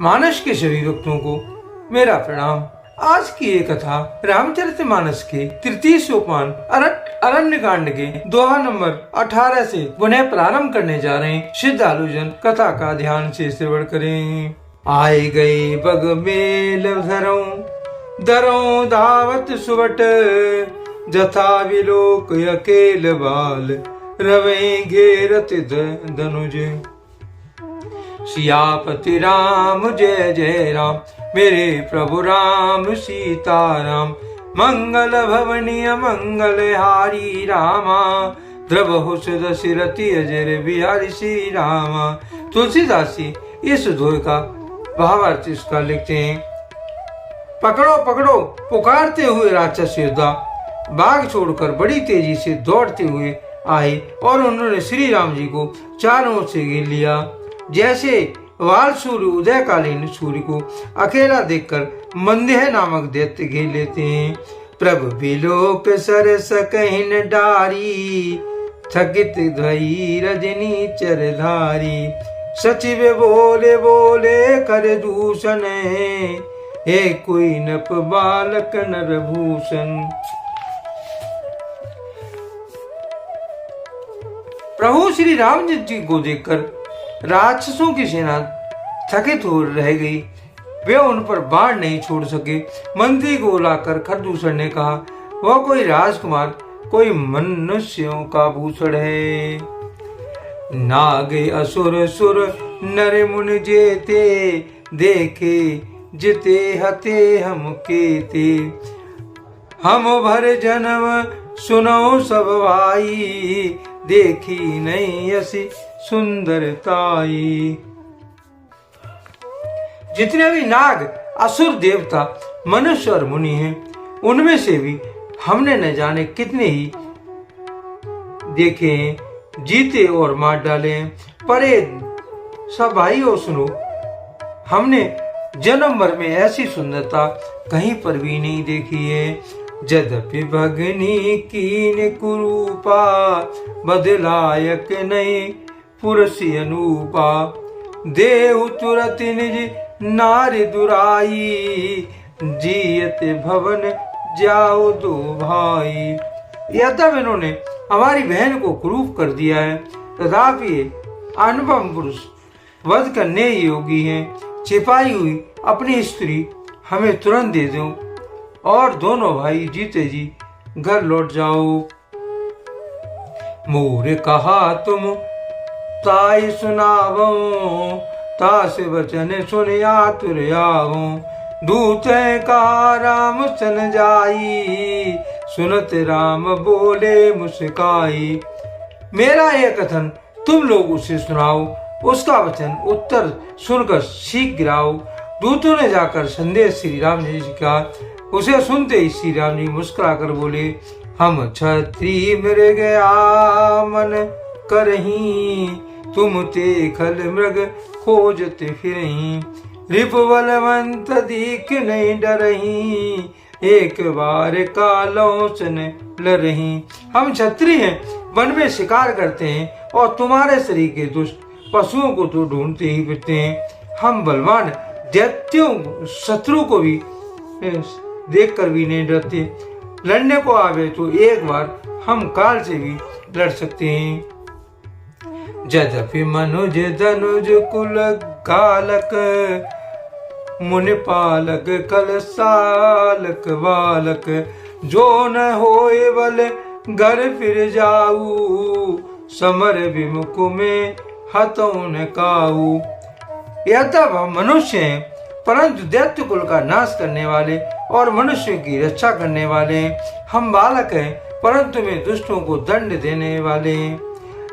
मानस के सभी भक्तों को मेरा प्रणाम। आज की ये कथा रामचरितमानस के तृतीय सोपान अरण्य कांड के दोहा नंबर 18 से पुनः प्रारंभ करने जा रहे हैं। श्रद्धालुजन कथा का ध्यान से श्रवण करें। आए गए बग मेल दरों धावत सुवट, जथा विलोक अकेल बाल, रवे घेरत धनुज। सियापति राम जय जय राम, मेरे प्रभु राम सीताराम। मंगल भवनीय मंगल हारी रामा, द्रवहु दशरथी अजर बिहारी श्री रामा। तुलसीदास जी इस दोहे का भावार्थ इसका लिखते हैं। पकड़ो पकड़ो पुकारते हुए राक्षस योद्धा बाघ छोड़कर बड़ी तेजी से दौड़ते हुए आए और उन्होंने श्री राम जी को चारों ओर से घेर लिया। जैसे वाल सूर्य उदयकालीन सूर्य को अकेला देखकर मंदेह नामक दैत्य घेर लेते हैं। प्रभु बिलोक सरस कहिन डारी, थकित धई रजनी चरधारी। सचिव बोले बोले कर दूषण, हे कोई नप बालक नरभूषण। प्रभु श्री राम जी को देखकर राक्षसों की सेना थकित हो रह गई। वे उन पर बाण नहीं छोड़ सके। मंत्री को बुलाकर खरदूषण ने कहा, वह कोई राजकुमार कोई मनुष्यों का भूषण है। नागे असुर सुर नर मुनि जेते, देखे जिते हते हम केते। हम भर जन्म सुनो सब भाई, देखी नहीं ऐसी सुंदरताई। जितने भी नाग असुर देवता मनुष्य और मुनि हैं, उनमें से भी हमने न जाने कितने ही देखे हैं, जीते और मार डाले हैं। पर सब भाइयों सुनो, हमने जन्म भर में ऐसी सुंदरता कहीं पर भी नहीं देखी है। जदपि भगनी कीन कुरूपा, बदलायक नहीं पुरसी अनुपा। देहु तुरत निज नारी दुराई, जियत भवन जाओ दो भाई। यद्यप इन्होंने हमारी बहन को कुरूप कर दिया है, तथापि अनुपम पुरुष वध करने योगी हैं। छिपाई हुई अपनी स्त्री हमें तुरंत दे दो और दोनों भाई जीते जी घर लौट जाओ। मोरे कहा तुम ताई सुनावो, तास वचन सुन आतुर आवो। दूत का राम सन जाई, सुनत राम बोले मुस्काई। मेरा यह कथन तुम लोग उसे सुनाओ, उसका वचन उत्तर सुनकर सीख गिराओ। दूतों ने जाकर संदेश श्री राम जी का। उसे सुनते ही श्री राम जी मुस्कुराकर बोले, हम क्षत्रिय मृग आमन करही, तुम ते खल मृग खोजते फिरही। रिपु बलवंत दीख नहीं डरही, एक बार कालों से लरही। हम क्षत्रिय हैं, वन में शिकार करते हैं और तुम्हारे शरीर के दुष्ट पशुओं को तो ढूंढते ही फिरते हैं। हम बलवान दैत्यों शत्रु को भी देखकर भी नहीं डरते। लड़ने को आवे तो एक बार हम काल से भी लड़ सकते हैं। जदपि मनुज धनुज कुल कालक, मुनि पालक कल सालक बालक। जो न होए बल घर फिर जाऊ, समर विमुख में हतों न काऊ। यद्यप हम मनुष्य हैं, परंतु दैत्य कुल का नाश करने वाले और मनुष्य की रक्षा करने वाले हैं। हम बालक हैं, परंतु में दुष्टों को दंड देने वाले हैं।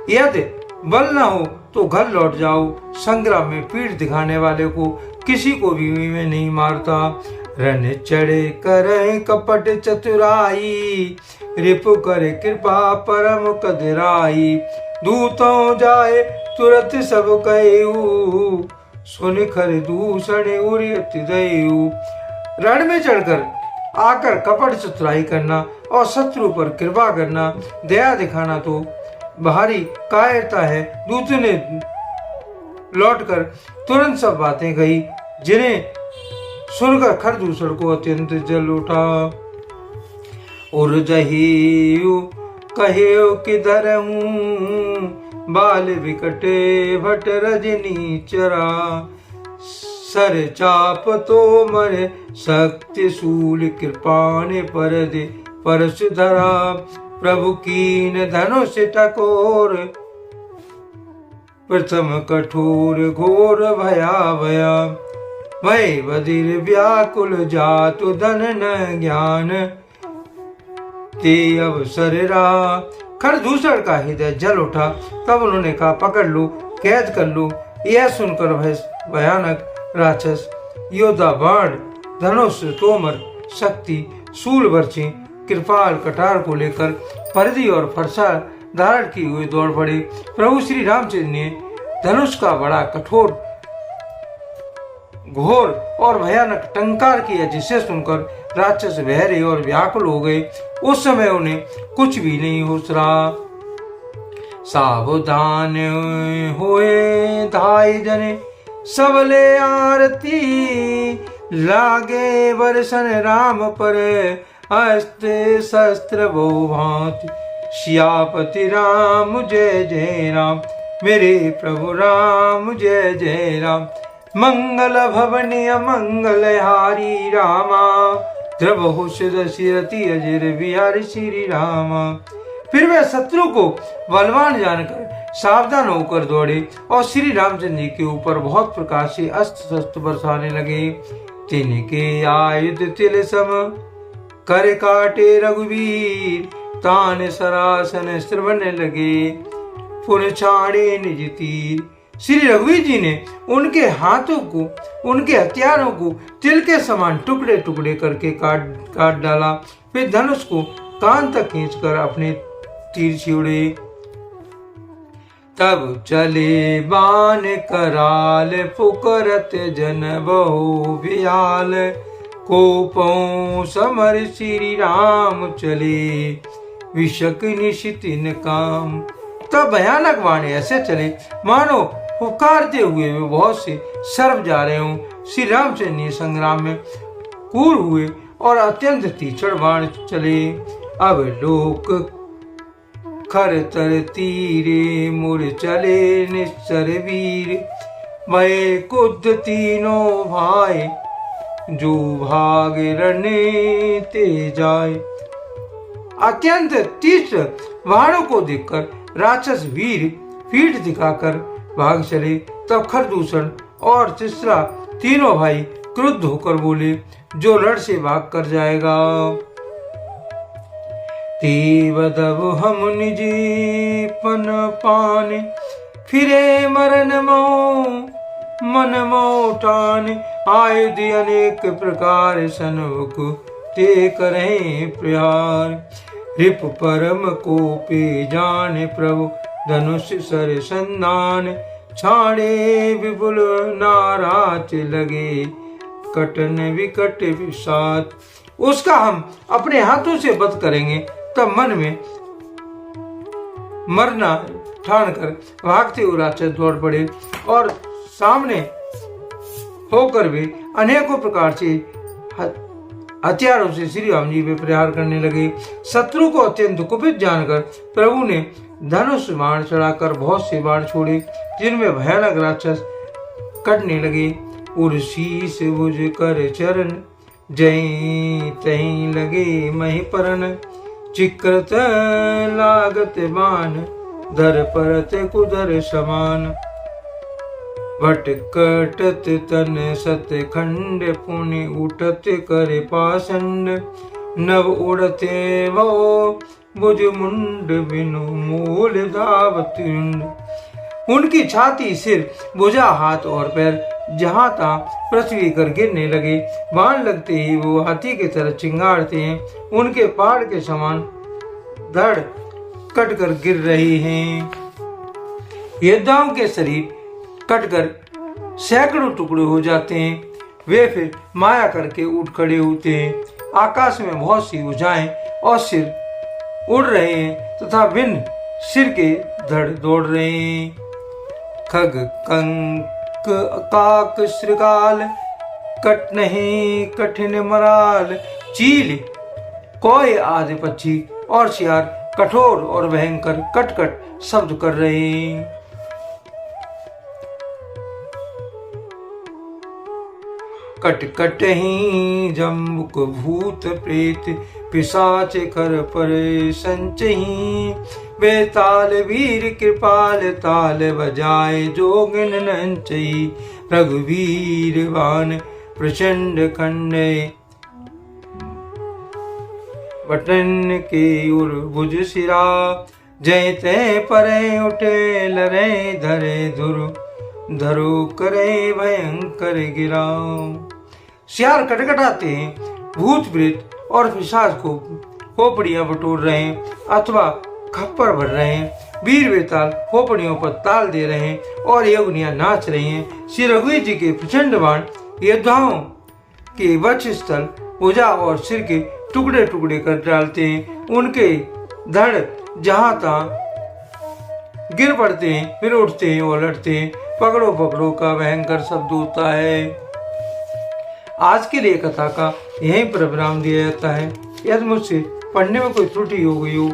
यदि बल न हो तो घर लौट जाओ। संग्राम में पीठ दिखाने वाले को किसी को भी मैं नहीं मारता। रण चढ़े करे कपट चतुराई, रिपु करे कृपा परम कदराई। दूतों जाए तुरत सब कहेऊ, सुन खर दूषण उरियत दयु। रण में चढ़कर आकर कपट चतुराई करना और शत्रु पर कृपा करना, दया दिखाना तो भारी कायरता है। दूत ने लौटकर तुरंत सब बातें कही जिन्हें सुनकर खरदूषण को अत्यंत जल उठा। उर्जहियु कहियो किधर हूँ, बाल विकटे भट रजनी चरा। सर चाप तो मरे शक्ति शूल, कृपाण पर दे परश धरा। प्रभु कीन धनुष टकोर, प्रथम कठोर घोर भयावया। भय बधिर व्याकुल जातु धन न ज्ञान, ते अवसर रहा। खरदूषण का हृदय जल उठा। तब उन्होंने कहा, पकड़ लो, कैद कर लो। यह सुनकर भयानक राक्षस योद्धा बाण, धनुष, तोमर, शक्ति, शूल, बर्छी, कृपाल, कटार को लेकर परिधि और फरसा धारण किए हुए दौड़ पड़े। प्रभु श्री रामचंद्र ने धनुष का बड़ा कठोर, घोर और भयानक टंकार किया, जिसे सुनकर राक्षस बहरे और व्याकुल हो गए। उस समय उन्हें कुछ भी नहीं होश रहा। सावधान होए धाय जने, सबले आरती लागे। वर्षन राम पर अस्त्र शस्त्र बहु भांति। सियापति राम जय जय राम, मेरे प्रभु राम जय जय राम। मंगल भवनी अमंगल हारी रामा, द्रवहु दशरथी अजर बिहारी श्री रामा। फिर वे शत्रु को बलवान जानकर सावधान होकर दौड़े और श्री रामचंद्र जी के ऊपर बहुत प्रकार से अस्त्र शस्त्र बरसाने लगे। तिनके आयुध तिल सम, कर काटे रघुवीर। तान सरासन श्रवण लगे, पुन छाड़े निज तीर। श्री रघुवीर जी ने उनके हाथों को, उनके हथियारों को तिल के समान टुकड़े टुकड़े करके काट डाला। फिर धनुष को कान तक खींचकर अपने तीर छिड़े। तब चले बाण कराल, पुकारत जन बहु बियाल। कोपों समर श्री राम चले, विषक निशितिन काम। तब भयानक बाण ऐसे चले मानो पुकारते हुए वे बहुत से सर्प जा रहे हों। श्री रामचंद्र संग्राम में कूर हुए और अत्यंत तीक्ष्ण बाण चले। अब लोक खर तर तीरे, मुर चले निश्चर वीर। भय कुद तीनों भाई, जो भाग रने ते जाए। अत्यंत तीक्ष्ण बाणों को देखकर राक्षस वीर पीठ दिखाकर भाग चले। तब खरदूषण और तीसरा तीनों भाई क्रुद्ध होकर बोले, जो रण से भाग कर जाएगा। देवदब हम निजी पन पाने, फिरे मरण मन मोटान। आयुध अनेक प्रकार सनमुख, ते करें प्रहार। रिप परम को पे जाने, प्रभु धनुष सर संधान। छाड़े विपुल नाराज लगे, कटन विकट विषाद। उसका हम अपने हाथों से वध करेंगे। तब मन में मरना ठान कर भागते हुए राक्षस दौड़ पड़े और सामने होकर भी अनेकों प्रकार से हथियारों से श्री राम जी पे प्रहार करने लगे। शत्रु को अत्यंत कुपित जानकर प्रभु ने धनुष बाण चढ़ाकर बहुत से बाण छोड़े, जिनमें भयानक राक्षस कटने लगे। उर्शीस भुज कर चरण, जय तहीं लगे मही परन। चिक्रत लागत बाण, धर परत कुदर समान। भटकटत तन सत खंड, पुनि उठत करे पाषंड। नव उड़ते वो भुज मुंड, बिनु मूल धावत युंड। उनकी छाती, सिर, भुजा, हाथ और पैर जहां तहां पृथ्वी कर गिरने लगे। बाण लगते ही वो हाथी की तरह चिंगाड़ते हैं। उनके पहाड़ के समान धड़ कटकर गिर रहे हैं। योद्धाओं के शरीर कटकर सैकड़ों टुकड़े हो जाते हैं। वे फिर माया करके उठ खड़े होते हैं। आकाश में बहुत सी भुजाएं और सिर उड़ रहे हैं तथा भिन्न सिर के धड़ दौड़ रहे हैं। खग कंक काक श्रृगाल, कट नहीं कठिन मराल, चील कोय आदि पक्षी और सियार कठोर और भयंकर कट कट शब्द कर रहे हैं। कट कट ही जम्बुक भूत प्रेत, पिशाच कर पर संचही, बेताल वीर कृपाल ताल बजाए जोगिन नंचई, रघुवीर बान प्रचंड खंडे, बटन के उर भुज सिरा, जय ते परे उठे लरे धरे धुर, धरो करे भयंकर गिराओ। सियार कटकटाते हैं, भूत प्रेत और पिशाच को खोपड़ियां बटोर रहे हैं अथवा खप्पर भर रहे हैं, वीर बेताल खोपड़ियों पर ताल दे रहे हैं और योगनियां नाच रही हैं। श्री रघुवीर जी के प्रचंड बाण योद्धाओं के वक्ष स्थल, भुजा और सिर के टुकड़े टुकड़े कर डालते हैं। उनके धड़ जहां तहां गिर पड़ते हैं, फिर उठते हैं और लड़ते हैं। पकड़ो पकड़ो का भयंकर शब्द होता है। आज के लिए कथा का यहीं पर विराम दिया जाता है। यदि मुझसे पढ़ने में कोई त्रुटि हो गई हो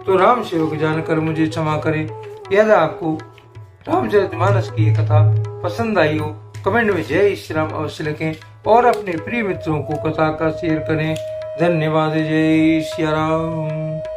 तो राम सेवक जानकर मुझे क्षमा करें। यदि आपको रामचरितमानस की कथा पसंद आई हो कमेंट में जय श्री राम अवश्य लिखें और अपने प्रिय मित्रों को कथा का शेयर करें। धन्यवाद। जय श्री राम।